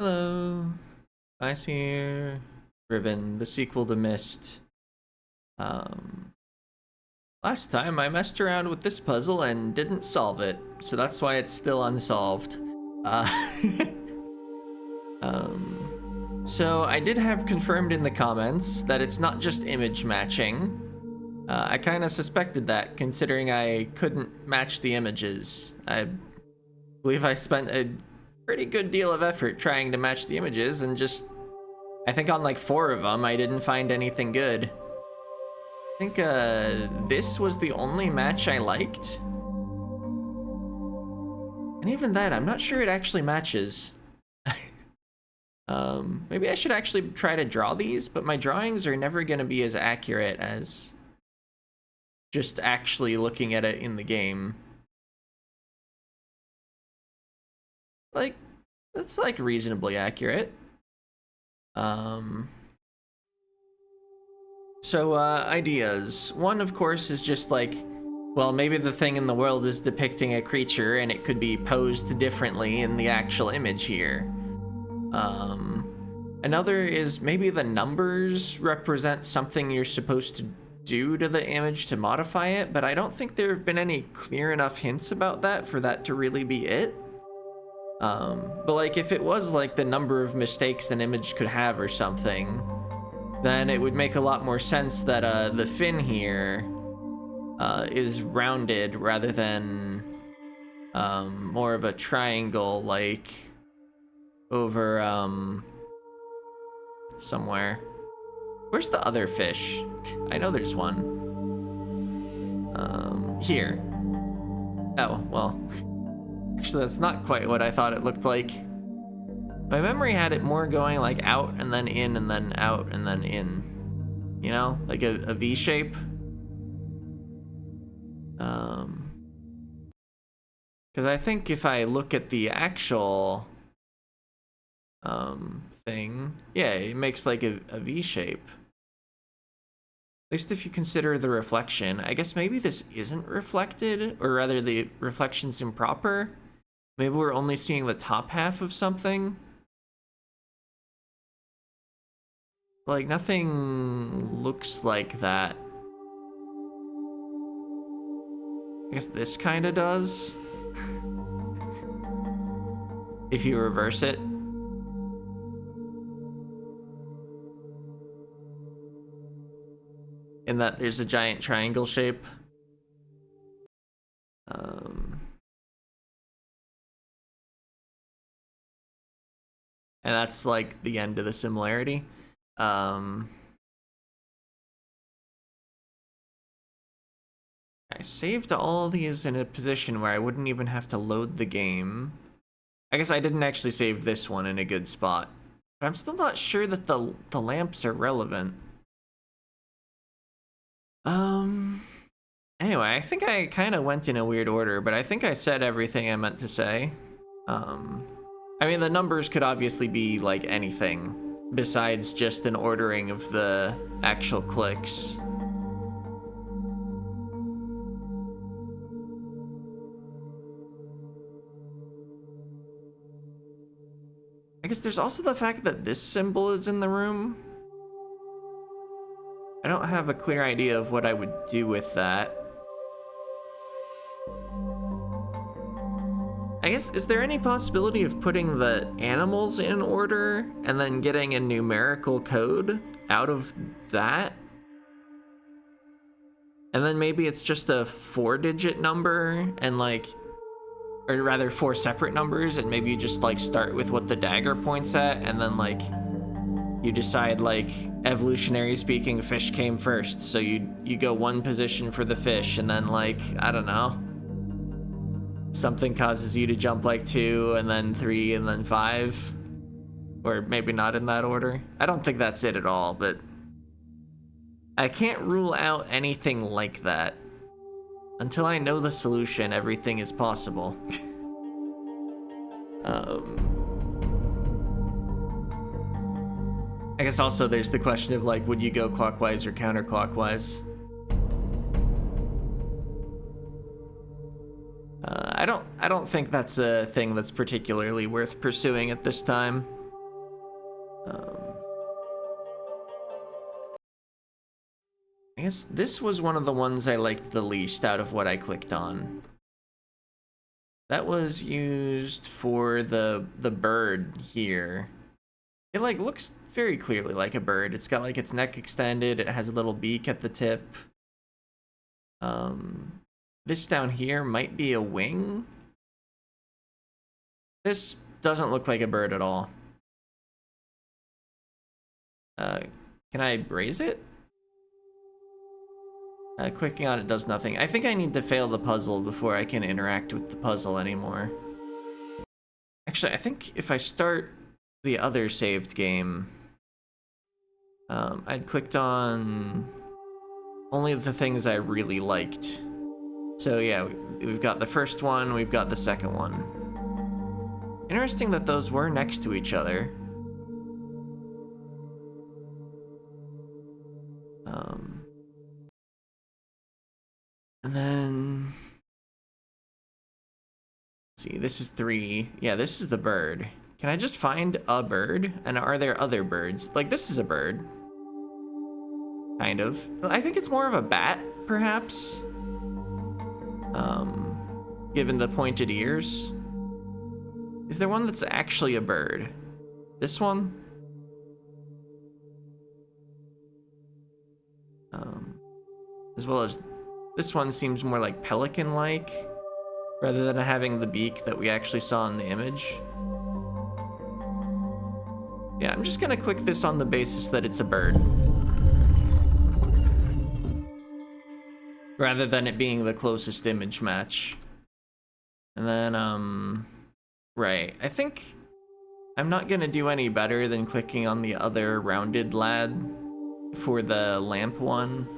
Hello, Ice here. Riven, the sequel to Mist. Um, Last time I messed around with this puzzle and didn't solve it, so that's why it's still unsolved. Uh, so I did have confirmed in the comments that it's not just image matching. I kind of suspected that, considering I couldn't match the images. I believe I spent a pretty good deal of effort trying to match the images, and I think on like 4 of them, I didn't find anything good. I think this was the only match I liked. And even that, I'm not sure it actually matches. Maybe I should actually try to draw these, but my drawings are never going to be as accurate as just actually looking at it in the game. Like, that's like reasonably accurate. So, ideas. One, of course, is just like, well, maybe the thing in the world is depicting a creature and it could be posed differently in the actual image here. Another is maybe the numbers represent something you're supposed to do to the image to modify it, but I don't think there have been any clear enough hints about that for that to really be it. But like if it was like the number of mistakes an image could have or something, then it would make a lot more sense that the fin here is rounded rather than more of a triangle, like over somewhere. Where's the other fish? I know there's one. Here. Oh, well. Actually, that's not quite what I thought it looked like. My memory had it more going like out and then in and then out and then in. You know, like a V shape. Because I think if I look at the actual thing, yeah, it makes like a V shape. At least if you consider the reflection. I guess maybe this isn't reflected, or rather the reflection's improper. Maybe we're only seeing the top half of something. Like, nothing looks like that. I guess this kind of does. If you reverse it. In that there's a giant triangle shape. And that's like the end of the similarity. I saved all these in a position where I wouldn't even have to load the game. I guess I didn't actually save this one in a good spot. But I'm still not sure that the lamps are relevant. Anyway, I think I kind of went in a weird order, but I think I said everything I meant to say. I mean, the numbers could obviously be like anything besides just an ordering of the actual clicks. I guess there's also the fact that this symbol is in the room. I don't have a clear idea of what I would do with that. I guess, is there any possibility of putting the animals in order and then getting a numerical code out of that? And then maybe it's just a 4-digit number and like, or rather 4 separate numbers, and maybe you just like start with what the dagger points at, and then like you decide like evolutionary speaking fish came first, so you go 1 position for the fish, and then like, I don't know, something causes you to jump like 2 and then 3 and then 5, or maybe not in that order. I don't think that's it at all, but I can't rule out anything like that. Until I know the solution, everything is possible. I guess also there's the question of like, would you go clockwise or counterclockwise? I don't think that's a thing that's particularly worth pursuing at this time. I guess this was one of the ones I liked the least out of what I clicked on. That was used for the bird here. It like looks very clearly like a bird. It's got like its neck extended. It has a little beak at the tip. This down here might be a wing. This doesn't look like a bird at all. Can I raise it? Clicking on it does nothing. I think I need to fail the puzzle before I can interact with the puzzle anymore. Actually, I think if I start the other saved game, I'd clicked on only the things I really liked. So yeah, we've got the first one, we've got the second one. Interesting that those were next to each other. And then, let's see, this is 3. Yeah, this is the bird. Can I just find a bird? And are there other birds? Like, this is a bird. Kind of. I think it's more of a bat, perhaps. Given the pointed ears. Is there one that's actually a bird? This one? As well as this one seems more like pelican-like, rather than having the beak that we actually saw in the image. Yeah, I'm just gonna click this on the basis that it's a bird. Rather than it being the closest image match. And then, right, I think I'm not gonna do any better than clicking on the other rounded lad for the lamp one.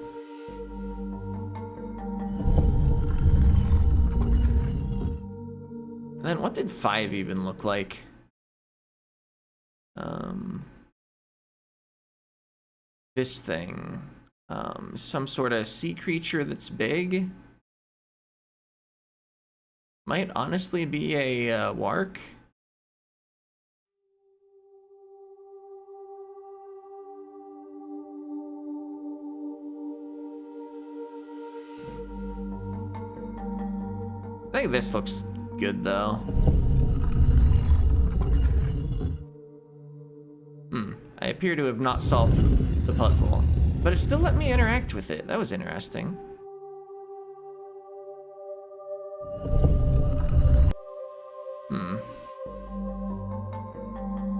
And then what did 5 even look like? This thing. Some sort of sea creature that's big. Might honestly be a wark. I think this looks good though. I appear to have not solved the puzzle, but it still let me interact with it. That was interesting.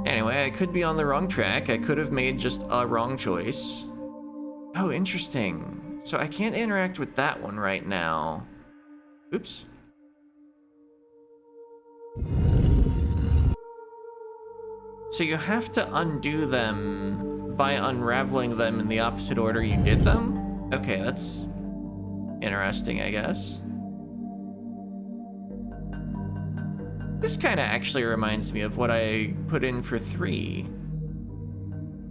Anyway, I could be on the wrong track. I could have made just a wrong choice. Oh, interesting. So I can't interact with that one right now. Oops. So you have to undo them by unraveling them in the opposite order you did them? Okay, that's interesting, I guess. This kind of actually reminds me of what I put in for 3.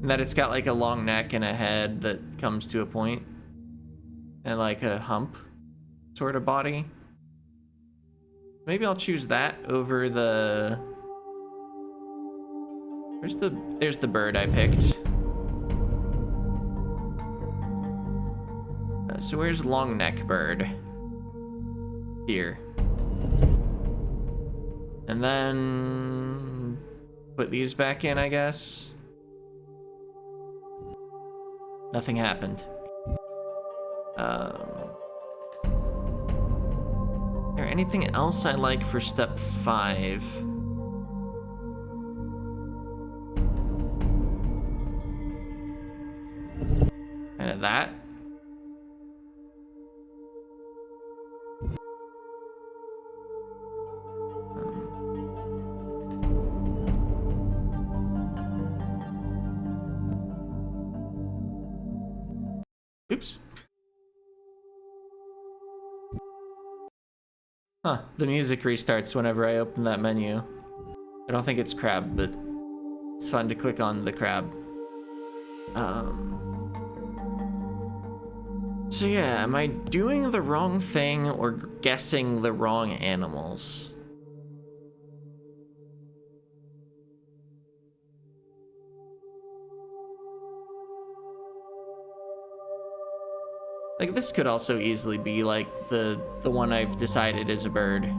And that it's got like a long neck and a head that comes to a point. And like a hump sort of body. Maybe I'll choose that over the... There's the bird I picked. So where's long neck bird? Here. And then put these back in, I guess. Nothing happened. Is there anything else I like for step 5? Kind of that. Oops. Huh, the music restarts whenever I open that menu. I don't think it's crab, but it's fun to click on the crab. So yeah, am I doing the wrong thing or guessing the wrong animals? Like, this could also easily be, like, the one I've decided is a bird.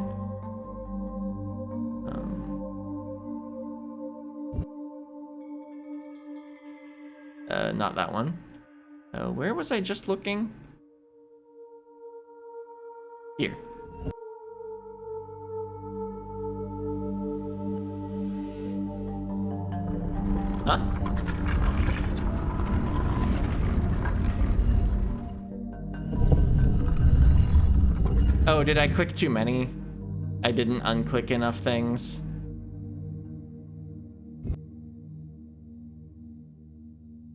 Not that one. Where was I just looking? Here. Huh? Oh, did I click too many? I didn't unclick enough things.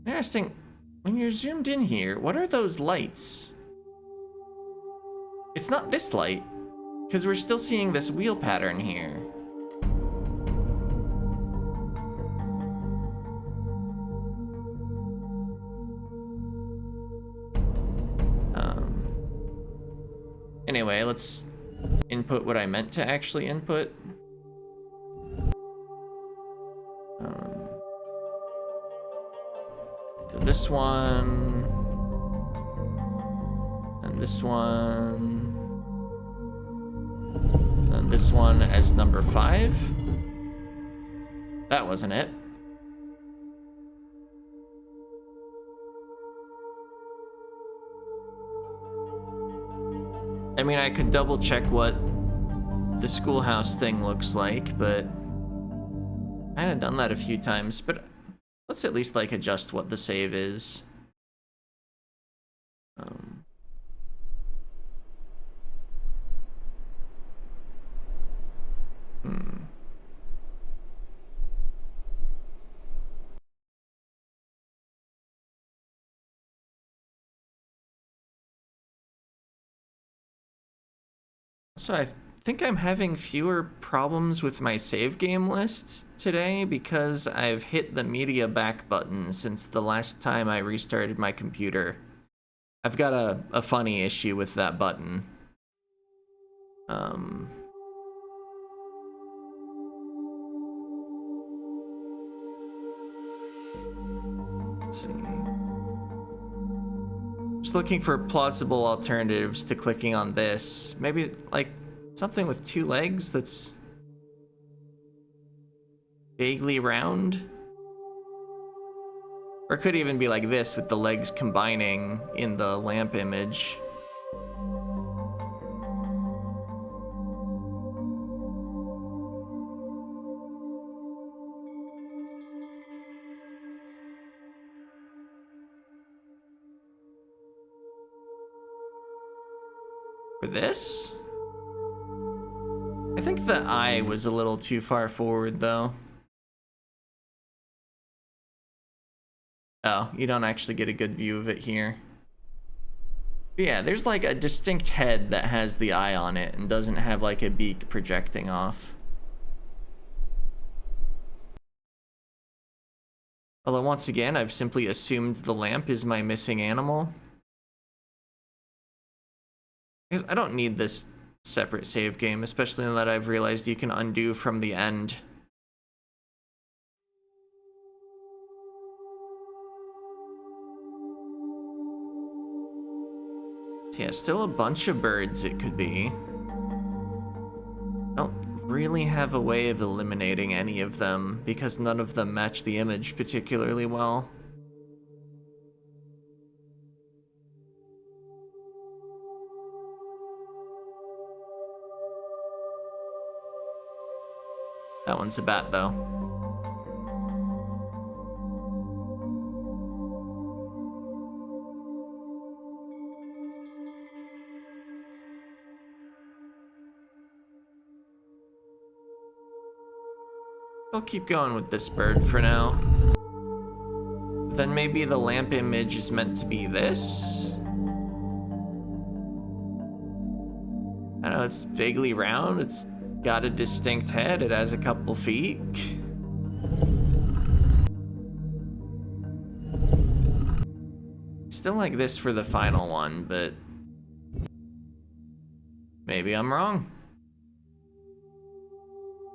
Interesting. When you're zoomed in here, what are those lights? It's not this light, because we're still seeing this wheel pattern here. Anyway, let's input what I meant to actually input. So this one, and this one, and this one as number 5. That wasn't it. I mean, I could double check what the schoolhouse thing looks like, but I had done that a few times, but let's at least like adjust what the save is. So I think I'm having fewer problems with my save game lists today because I've hit the media back button since the last time I restarted my computer. I've got a funny issue with that button. Let's see. Just looking for plausible alternatives to clicking on this. Maybe like something with 2 legs that's vaguely round. Or it could even be like this with the legs combining in the lamp image. For this? I think the eye was a little too far forward though. Oh, you don't actually get a good view of it here. But yeah, there's like a distinct head that has the eye on it and doesn't have like a beak projecting off. Although once again, I've simply assumed the lamp is my missing animal. Because I don't need this separate save game, especially now that I've realized you can undo from the end. So yeah, still a bunch of birds it could be. I don't really have a way of eliminating any of them because none of them match the image particularly well. That one's a bat though. I'll keep going with this bird for now. Then maybe the lamp image is meant to be this? I don't know, it's vaguely round, it's got a distinct head, it has a couple feet. Still like this for the final one, but maybe I'm wrong.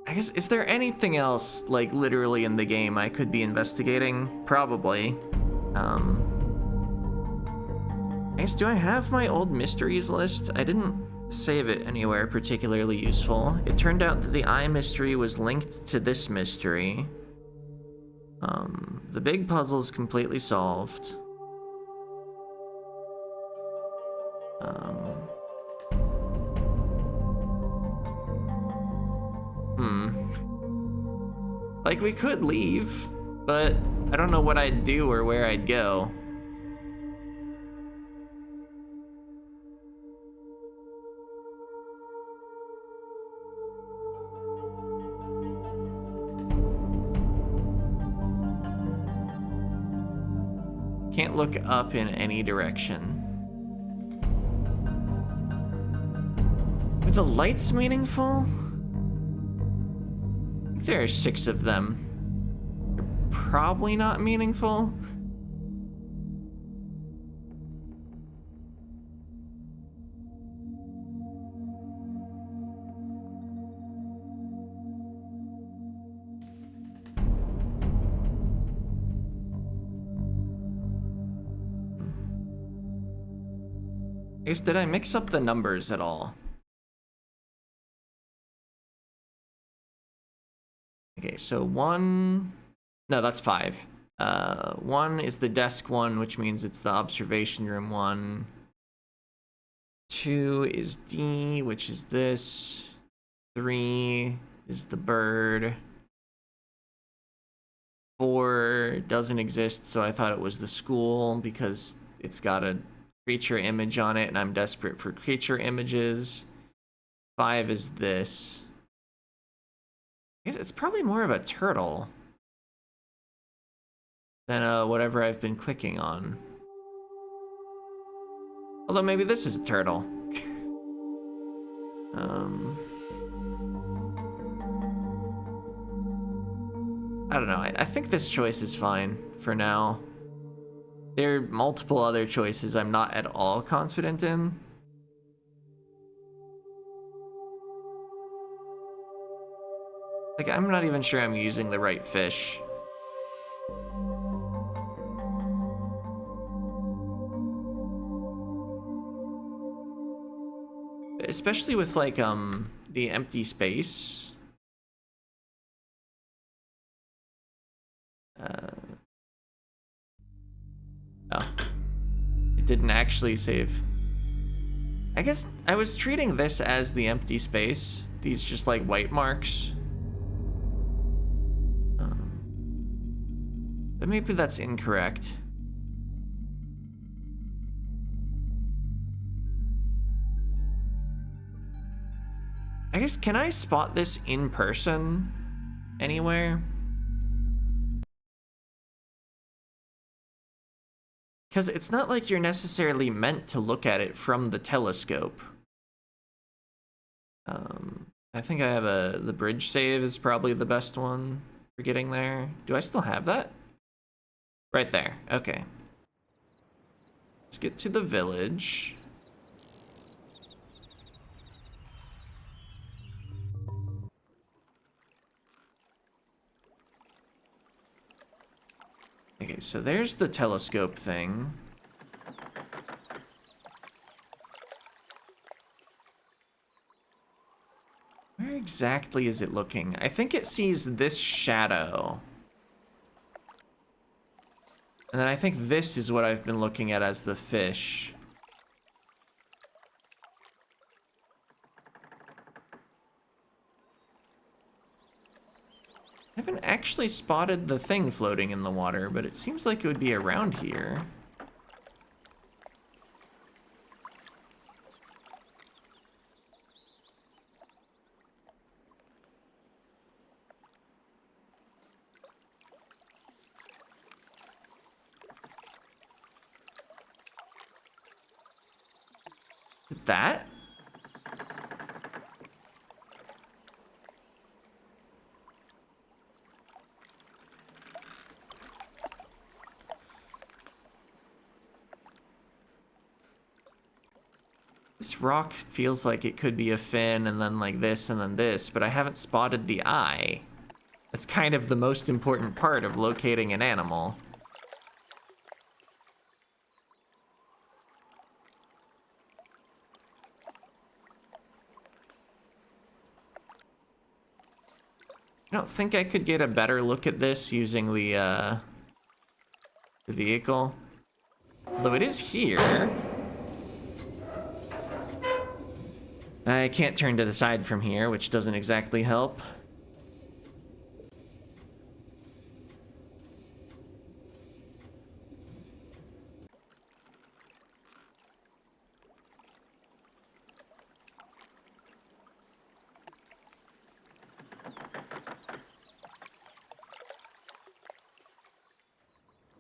I guess, is there anything else, like, literally in the game I could be investigating? Probably. Nice, do I have my old mysteries list? I didn't save it anywhere particularly useful. It turned out that the eye mystery was linked to this mystery. The big puzzle's completely solved. Like, we could leave, but I don't know what I'd do or where I'd go. Can't look up in any direction. Are the lights meaningful? I think there are 6 of them. They're probably not meaningful. I guess, did I mix up the numbers at all? Okay, so 1... No, that's 5. 1 is the desk 1, which means it's the observation room 1. 2 is D, which is this. 3 is the bird. 4 doesn't exist, so I thought it was the school because it's got a creature image on it, and I'm desperate for creature images. 5 is this. I guess it's probably more of a turtle than whatever I've been clicking on. Although maybe this is a turtle. I don't know. I think this choice is fine for now. There are multiple other choices I'm not at all confident in. Like, I'm not even sure I'm using the right fish. Especially with, like, the empty space. Oh. It didn't actually save. I guess I was treating this as the empty space. These just, like, white marks. But maybe that's incorrect. I guess, can I spot this in person anywhere? Because it's not like you're necessarily meant to look at it from the telescope. I think I have the bridge save is probably the best one for getting there. Do I still have that? Right there, okay. Let's get to the village. Okay, so there's the telescope thing. Where exactly is it looking? I think it sees this shadow. And then I think this is what I've been looking at as the fish. I haven't actually spotted the thing floating in the water, but it seems like it would be around here. That? This rock feels like it could be a fin, and then like this, and then this, but I haven't spotted the eye. That's kind of the most important part of locating an animal. I don't think I could get a better look at this using the vehicle. Although it is here. I can't turn to the side from here, which doesn't exactly help.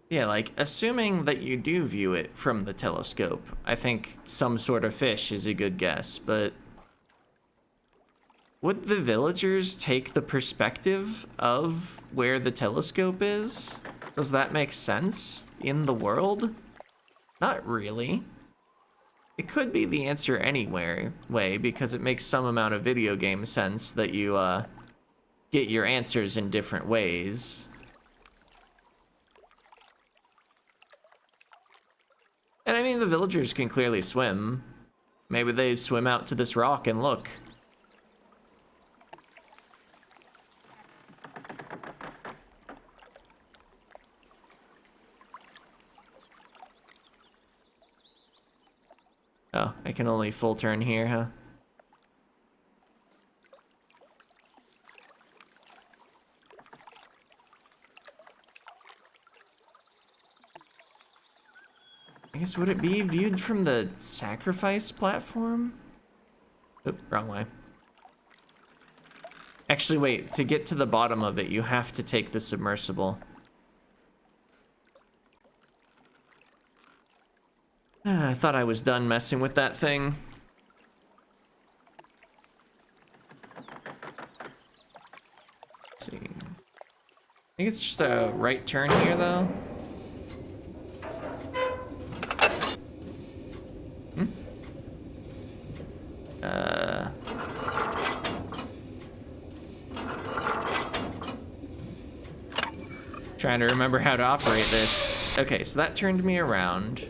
Yeah, like, assuming that you do view it from the telescope, I think some sort of fish is a good guess, but would the villagers take the perspective of where the telescope is? Does that make sense in the world? Not really. It could be the answer anywhere way, because it makes some amount of video game sense that you get your answers in different ways. And I mean, the villagers can clearly swim. Maybe they swim out to this rock and look. Oh, I can only full turn here, huh? I guess, would it be viewed from the sacrifice platform? Oop, wrong way. Actually, wait, to get to the bottom of it, you have to take the submersible. I thought I was done messing with that thing. Let's see. I think it's just a right turn here, though. Trying to remember how to operate this. Okay, so that turned me around.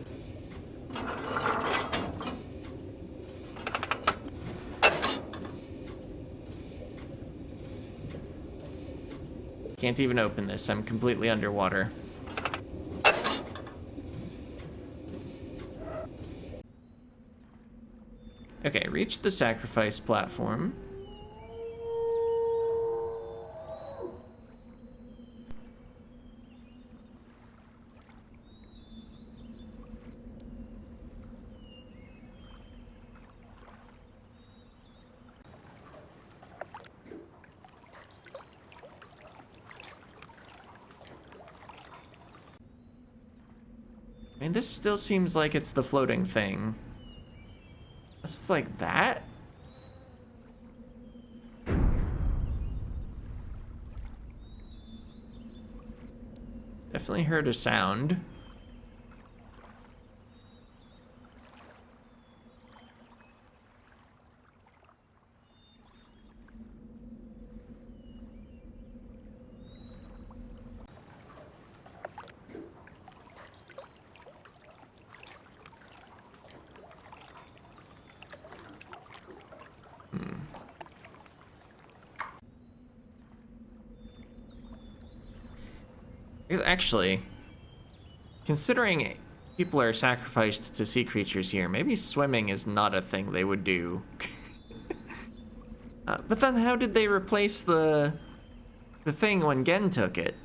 Can't even open this. I'm completely underwater. Okay, reached the sacrifice platform. I mean, this still seems like it's the floating thing. It's like that? Definitely heard a sound. Because actually, considering people are sacrificed to sea creatures here, maybe swimming is not a thing they would do. But then how did they replace the thing when Gen took it?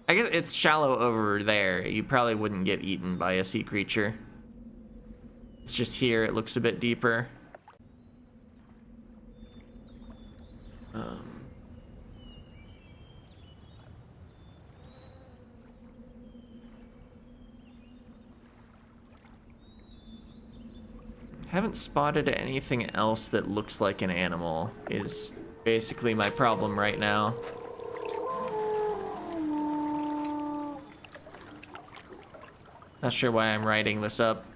I guess it's shallow over there. You probably wouldn't get eaten by a sea creature. It's just here, it looks a bit deeper. Haven't spotted anything else that looks like an animal is basically my problem right now. Not sure why I'm writing this up.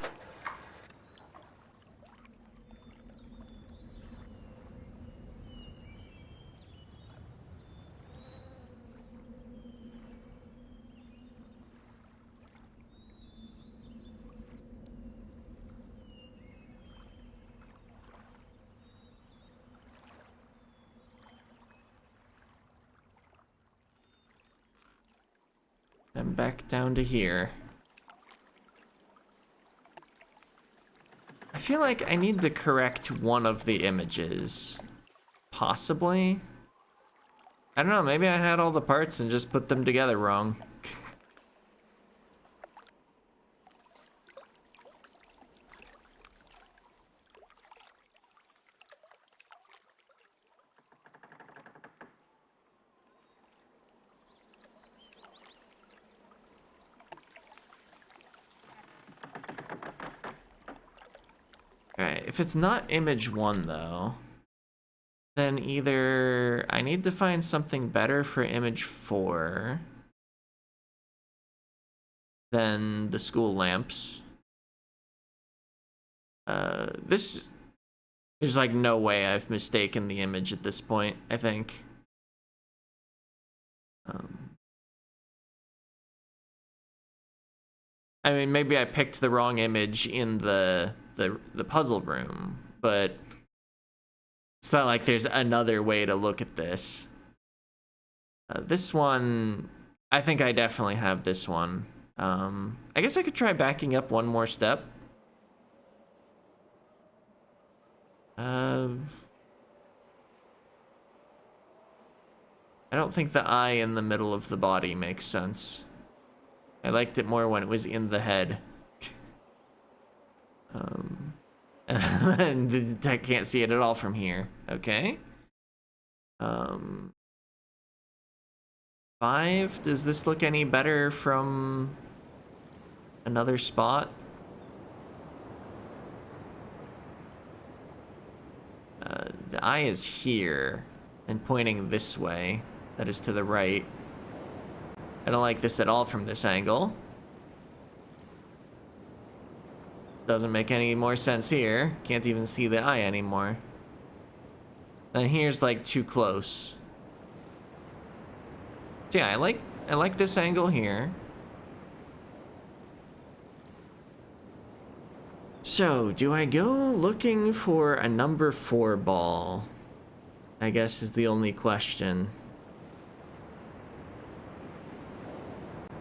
And back down to here. I feel like I need to correct one of the images. Possibly. I don't know, maybe I had all the parts and just put them together wrong. Alright, if it's not image 1 though, then either I need to find something better for image 4 than the school lamps. This, there's like no way I've mistaken the image at this point, I think. I mean, maybe I picked the wrong image in the puzzle room, but it's not like there's another way to look at this. This one, I think I definitely have this one. I guess I could try backing up one more step. I don't think the eye in the middle of the body makes sense. I liked it more when it was in the head. And I can't see it at all from here. Okay. 5, does this look any better from another spot? The eye is here and pointing this way. That is to the right. I don't like this at all from this angle. Doesn't make any more sense here. Can't even see the eye anymore. And here's like too close. So yeah, I like this angle here. So, do I go looking for a number 4 ball? I guess is the only question. I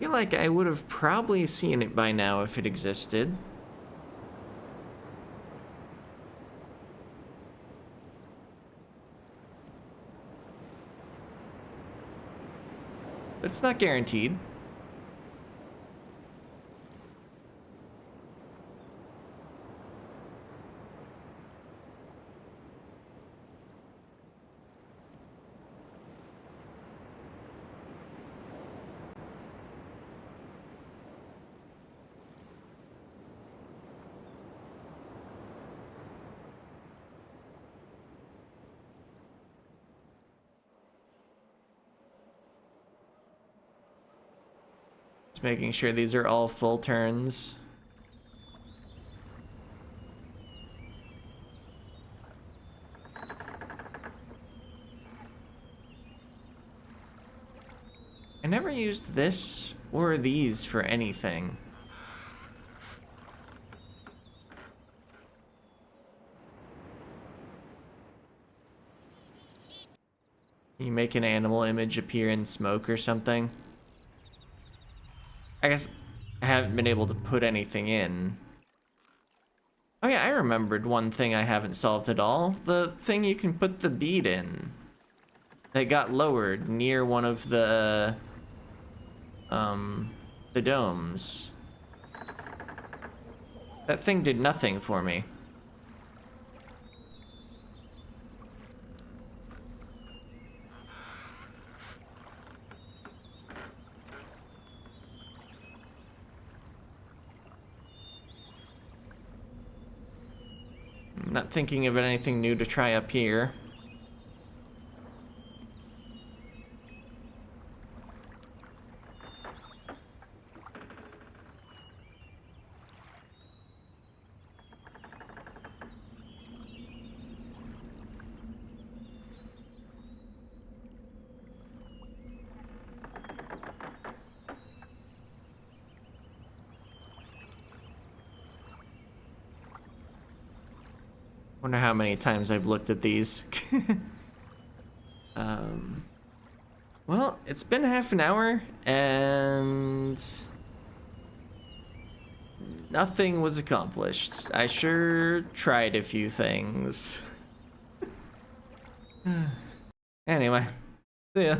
feel like I would have probably seen it by now if it existed. But it's not guaranteed. Just making sure these are all full turns. I never used this or these for anything. You make an animal image appear in smoke or something. I guess I haven't been able to put anything in. Oh yeah, I remembered one thing I haven't solved at all. The thing you can put the bead in. That got lowered near one of the domes. That thing did nothing for me. Not thinking of anything new to try up here. Wonder how many times I've looked at these. Well, it's been half an hour and nothing was accomplished. I sure tried a few things. Anyway, see ya.